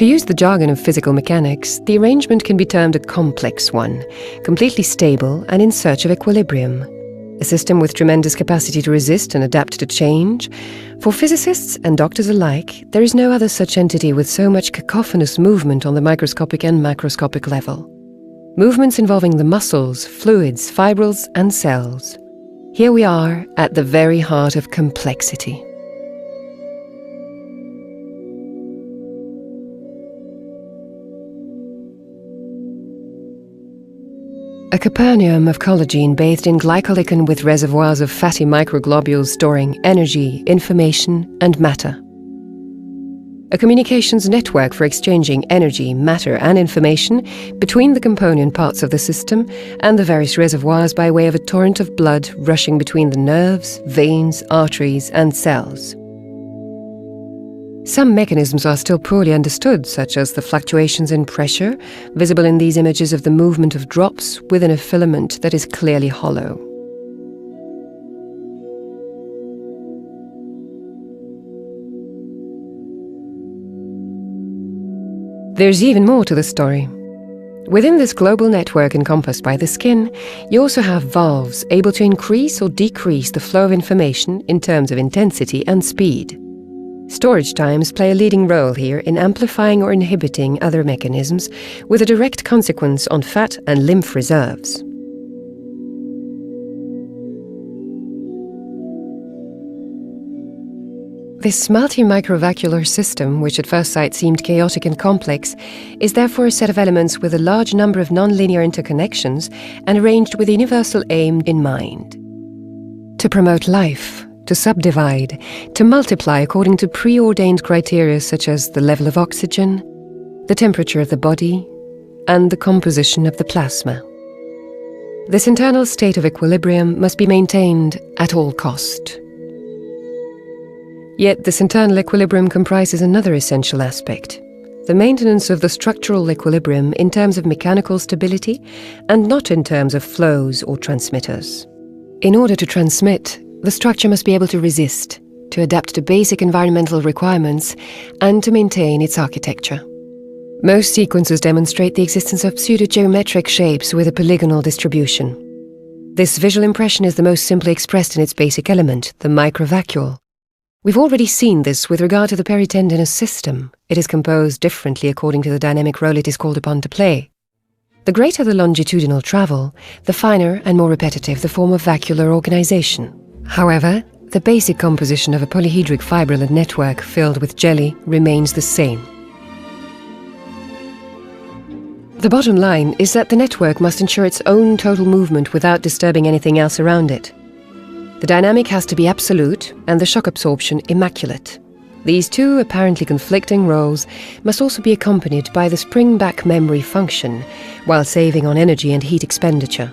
To use the jargon of physical mechanics, the arrangement can be termed a complex one, completely stable and in search of equilibrium. A system with tremendous capacity to resist and adapt to change. For physicists and doctors alike, there is no other such entity with so much cacophonous movement on the microscopic and macroscopic level. Movements involving the muscles, fluids, fibrils, and cells. Here we are at the very heart of complexity. A Capernaum of collagen bathed in glycolicin with reservoirs of fatty microglobules storing energy, information, and matter. A communications network for exchanging energy, matter, and information between the component parts of the system and the various reservoirs by way of a torrent of blood rushing between the nerves, veins, arteries, and cells. Some mechanisms are still poorly understood, such as the fluctuations in pressure, visible in these images of the movement of drops within a filament that is clearly hollow. There's even more to the story. Within this global network encompassed by the skin, you also have valves able to increase or decrease the flow of information in terms of intensity and speed. Storage times play a leading role here in amplifying or inhibiting other mechanisms, with a direct consequence on fat and lymph reserves. This multi-microvascular system, which at first sight seemed chaotic and complex, is therefore a set of elements with a large number of non-linear interconnections and arranged with a universal aim in mind: to promote life, to subdivide, to multiply according to preordained criteria such as the level of oxygen, the temperature of the body, and the composition of the plasma. This internal state of equilibrium must be maintained at all cost. Yet this internal equilibrium comprises another essential aspect: the maintenance of the structural equilibrium in terms of mechanical stability and not in terms of flows or transmitters. In order to transmit, the structure must be able to resist, to adapt to basic environmental requirements, and to maintain its architecture. Most sequences demonstrate the existence of pseudo-geometric shapes with a polygonal distribution. This visual impression is the most simply expressed in its basic element, the microvacuole. We've already seen this with regard to the peritendinous system. It is composed differently according to the dynamic role it is called upon to play. The greater the longitudinal travel, the finer and more repetitive the form of vacuolar organization. However, the basic composition of a polyhedric fibrillate network filled with jelly remains the same. The bottom line is that the network must ensure its own total movement without disturbing anything else around it. The dynamic has to be absolute and the shock absorption immaculate. These two apparently conflicting roles must also be accompanied by the spring-back memory function, while saving on energy and heat expenditure.